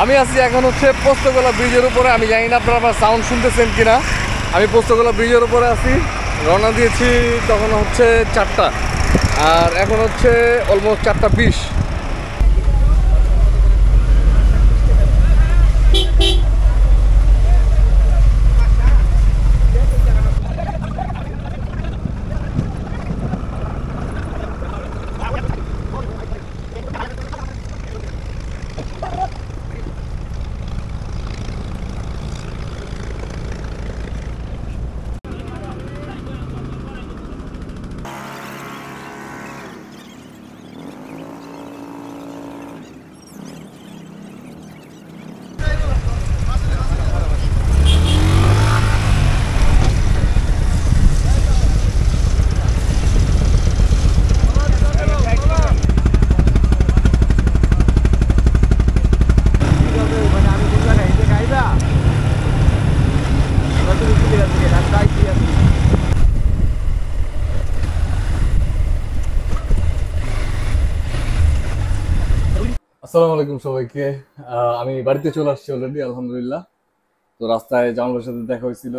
আমি আছি এখন হচ্ছে পোস্তগোলা ব্রিজের উপরে। আমি জানি না আপনারা আমার সাউন্ড শুনতেছেন কিনা। আমি পোস্তগোলা ব্রিজের উপরে আছি, রওনা দিয়েছি তখন হচ্ছে 4টা, আর এখন হচ্ছে অলমোস্ট 4টা 20। আসসালামু আলাইকুম সবাইকে। আমি বাড়িতে চলে আসছি অলরেডি, আলহামদুলিল্লাহ। তো রাস্তায় জামালের সাথে দেখা হয়েছিল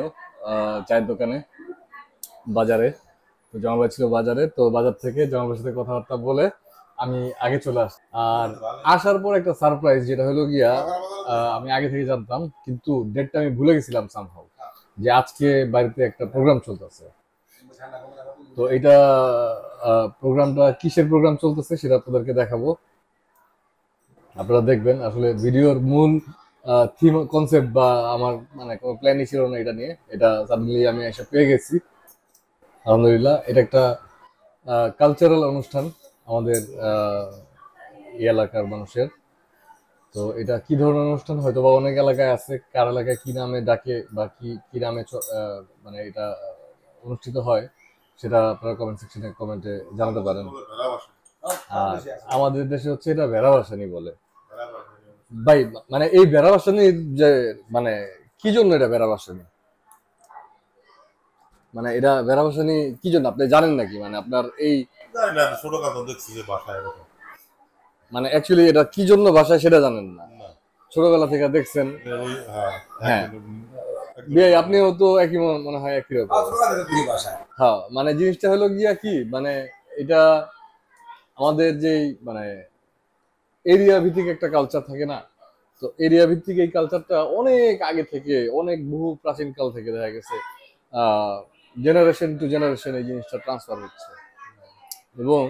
চায়ের দোকানে, বাজারে। তো জামাল ছিল বাজারে, তো বাজার থেকে জামালের সাথে কথাবার্তা বলে আমি আগে চলে আসছি। আর আসার পর একটা সারপ্রাইজ, যেটা হলো গিয়া আমি আগে থেকে জানতাম, কিন্তু ডেটটা আমি ভুলে গেছিলাম সামহাউ, যে আজকে বাড়িতে একটা প্রোগ্রাম চলতেছে। তো এটা প্রোগ্রামটা কিসের প্রোগ্রাম চলতেছে সেটা আপনাদেরকে দেখাবো, আপনারা দেখবেন। আসলে ভিডিওর মূল থিম কনসেপ্ট বা আমার মানে কোনো প্ল্যানই ছিল না এটা নিয়ে, এটা সাডেনলি আমি এসে পেয়ে গেছি, আলহামদুলিল্লাহ। এটা একটা কালচারাল অনুষ্ঠান আমাদের এই এলাকার মানুষের। তো এটা কি ধরনের অনুষ্ঠান হয়তো বা অনেক এলাকায় আছে, কার এলাকায় কি নামে ডাকে বা কি নামে মানে এটা অনুষ্ঠিত হয়, সেটা আপনারা কমেন্ট সেকশনে কমেন্টে জানাতে পারেন। আর আমাদের দেশে হচ্ছে এটা ভেড়া ভাসানি বলে ভাই। মানে এই ভেড়া ভাসানি যে মানে কি জন্য এটা ভেড়া ভাসানি, মানে এটা ভেড়া ভাসানি কি জন্য আপনি জানেন নাকি? মানে আপনার এই মানে অ্যাকচুয়ালি এটা কি জন্য ভাষায় সেটা জানেন না, ছোটবেলা থেকে দেখছেন। হ্যাঁ ভাই, আপনিও তো একই মনে হয়, একই রকম। হ্যাঁ, মানে জিনিসটা হলো গিয়া কি, মানে এটা আমাদের যে মানে এরিয়া ভিত্তিক একটা কালচার থাকে না, তো এরিয়া ভিত্তিক এই কালচারটা অনেক আগে থেকে, অনেক বহু প্রাচীন কাল থেকে দেখা গেছে জেনারেশন টু জেনারেশন এই জিনিসটা ট্রান্সফার হচ্ছে। এবং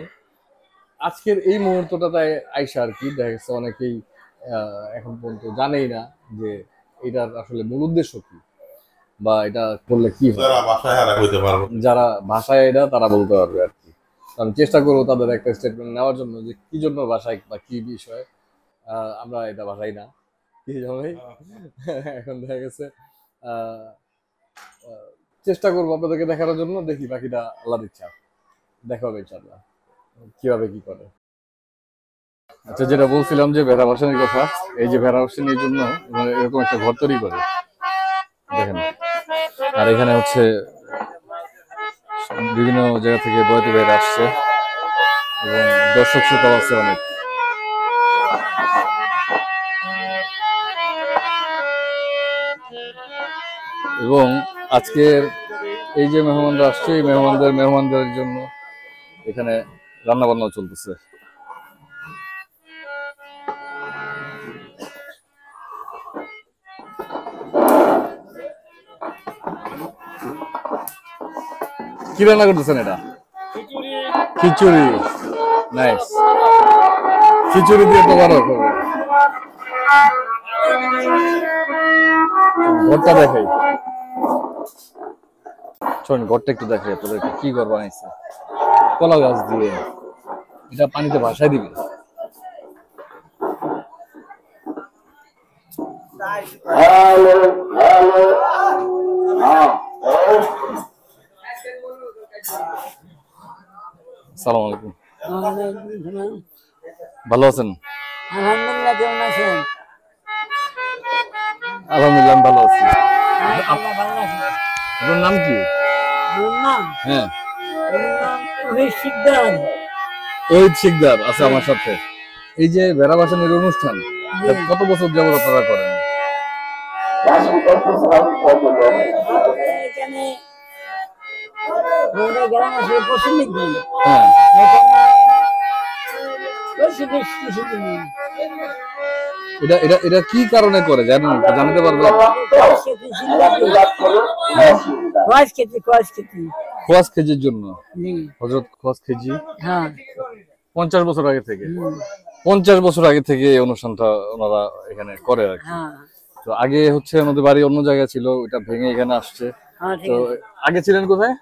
আজকের এই মুহূর্তটা তাই আইসা আর কি দেখা গেছে অনেকেই এখন পর্যন্ত জানেই না যে এটার আসলে মূল উদ্দেশ্য কি, বা এটা করলে কি হয়। যারা ভাষায় এটা তারা বলতে পারবে আর কি। আমি চেষ্টা করবো তাদের একটা স্টেটমেন্ট নেওয়ার জন্য, যে কি জন্য ভাষায় বা কি বিষয় আমরা এটা ভাষাই না, কি জন্যই। এখন দেখা গেছে চেষ্টা করবো আপনাদেরকে দেখানোর জন্য, দেখি বাকিটা আল্লাহর ইচ্ছা, দেখা হবে ইনশাআল্লাহ কিভাবে কি করে। আচ্ছা, যেটা বলছিলাম যে ভেড়া ভাসানির কথা, এই যে ভেড়া ভাসানির জন্য এরকম একটা ঘর তৈরি করে দেখেন। আর এখানে হচ্ছে বিভিন্ন জায়গা থেকে বইতে বের আসছে এবং দর্শক শ্রোতাও আছে অনেক। এবং আজকের এই যে মেহমানরা আসছে, এই মেহমানদের জন্য এখানে রান্না বান্নাও চলতেছে। কি রান্না করতেছেন? এটা খিচুড়ি। নাইস, খিচুড়ি দিয়ে তো বড় হবে। ঘরটা দেখাই, শোন ঘরটা একটু দেখাই আপনাদেরকে। কি ঘর বানাইছে কলা গাছ দিয়ে, এটা পানিতে ভাসায় দিবে। আসসালামু আলাইকুম। ভালো আছেন? আলহামদুলিল্লাহ, কেমন আছেন? আলহামদুলিল্লাহ আমি ভালো আছি। আপনার নাম কি? হ্যাঁ, ওহিদ শিকদার আছে আমার সাথে। এই যে ভেড়া ভাসানির অনুষ্ঠান, কত বছর যাবত আপনারা করেন? এখানে আমাদের গ্রাম আছে পশ্চিম দিক। হ্যাঁ, এটা এটা এটা কি কারণে করে জানেন? জানতে পারবেন? খোয়াজ খেজির জন্য। হযরত খোয়াজ খেজি 50 বছর আগে থেকে 50 বছর আগে থেকে এই অনুষ্ঠানটা ওনারা এখানে করে আর কি। তো আগে হচ্ছে ওনাদের বাড়ি অন্য জায়গায় ছিল, ওটা ভেঙে এখানে আসছে। তো আগে ছিলেন কোথায়?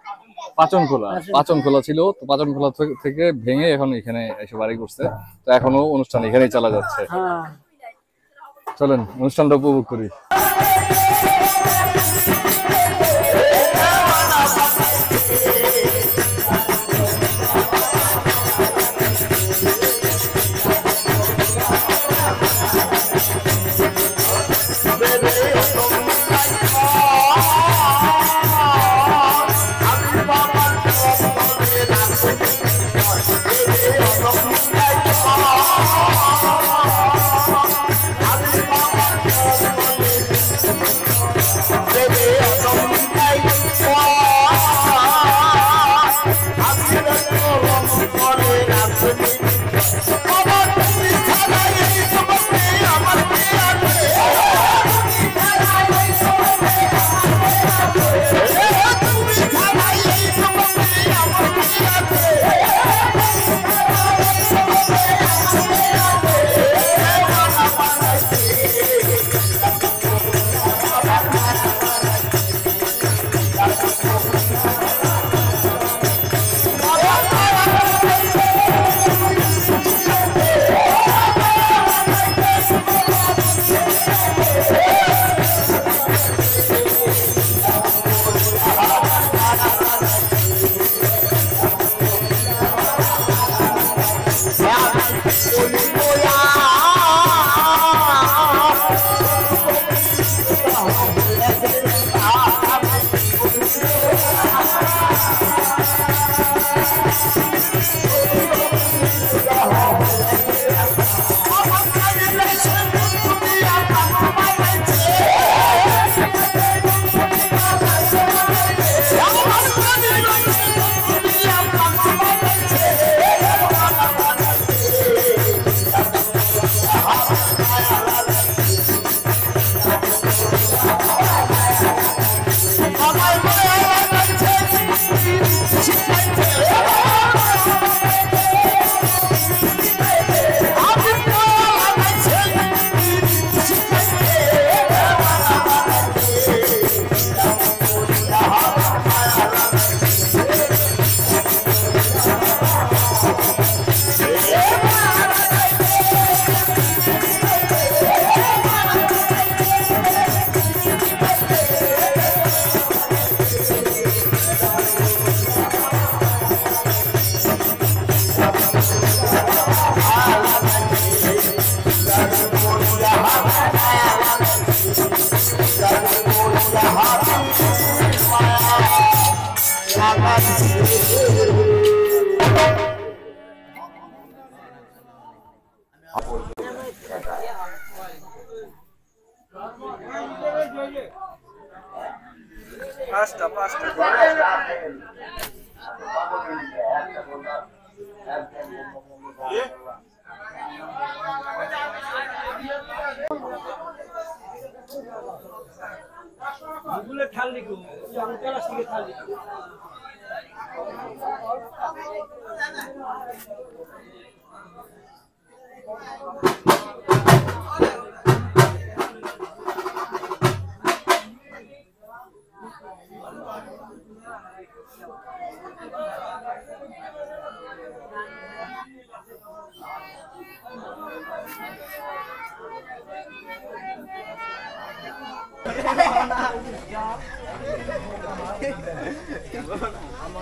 পাচনখোলা। পাচনখোলা ছিল, তো পাচনখোলা থেকে ভেঙে এখন এখানে এসে বাড়ি করছে। তো এখনো অনুষ্ঠান এখানেই চালা যাচ্ছে। চলেন অনুষ্ঠানটা উপভোগ করি।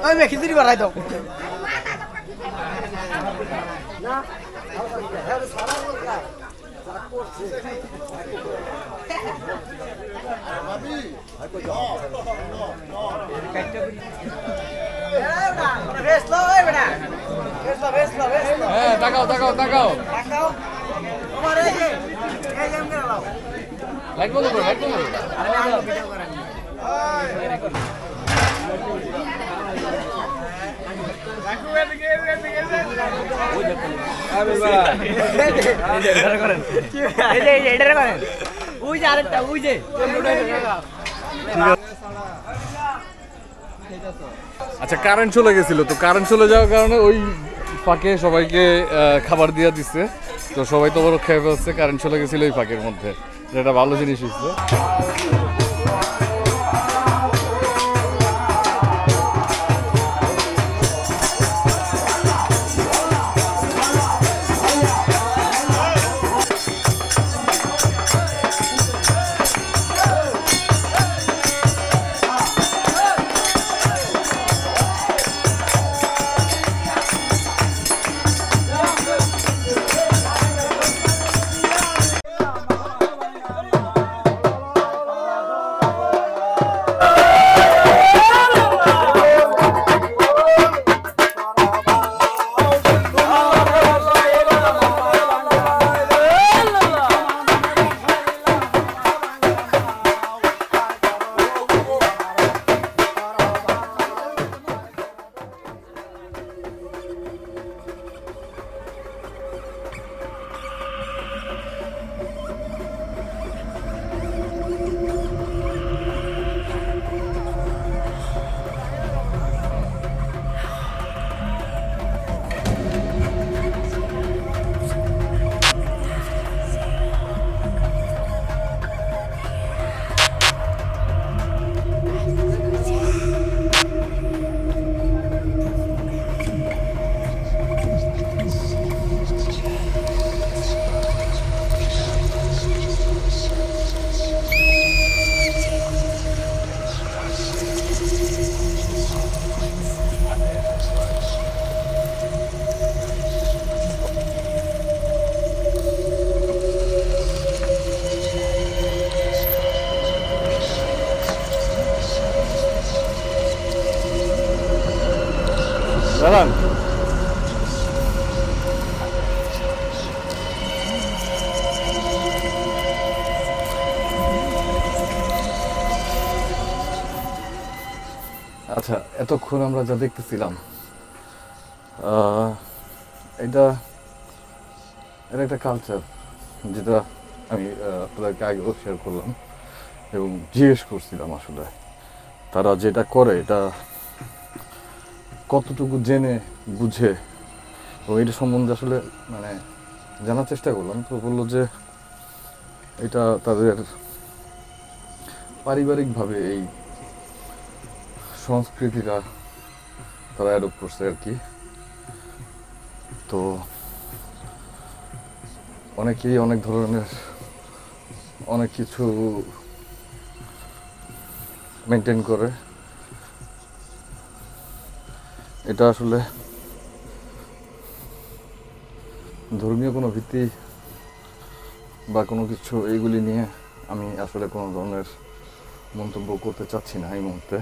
ওই মে খিচুড়ি বাড়াই দাও হ্যাঁ, তাকাও তাকাও তাকাও। লাইট বন্ধ করো, লাইট বন্ধ করো। আচ্ছা, কারেন্ট চলে গেছিল, তো কারেন্ট চলে যাওয়ার কারণে ওই ফাঁকে সবাইকে খাবার দিয়ে দিচ্ছে। তো সবাই তো বড় খেয়ে ফেলছে, কারেন্ট চলে গেছিল ওই ফাঁকের মধ্যে। এটা ভালো জিনিস হচ্ছে। দাঁড়ান, আচ্ছা এতক্ষণ আমরা যা দেখতেছিলাম এটা একটা কালচার, যেটা আমি আপনাদেরকে আগেও শেয়ার করলাম এবং জিজ্ঞেস করছিলাম আসলে তারা যেটা করে এটা কতটুকু জেনে বুঝে, এবং এটা সম্বন্ধে আসলে মানে জানার চেষ্টা করলাম। তো বললো যে এটা তাদের পারিবারিকভাবে এই সংস্কৃতিটা তারা অ্যাডপ্ট করছে আর কি। তো অনেকেই অনেক ধরনের অনেক কিছু মেনটেন করে। এটা আসলে ধর্মীয় কোনো ভিত্তি বা কোনো কিছু এইগুলি নিয়ে আমি আসলে কোনো ধরনের মন্তব্য করতে চাচ্ছি না এই মুহূর্তে।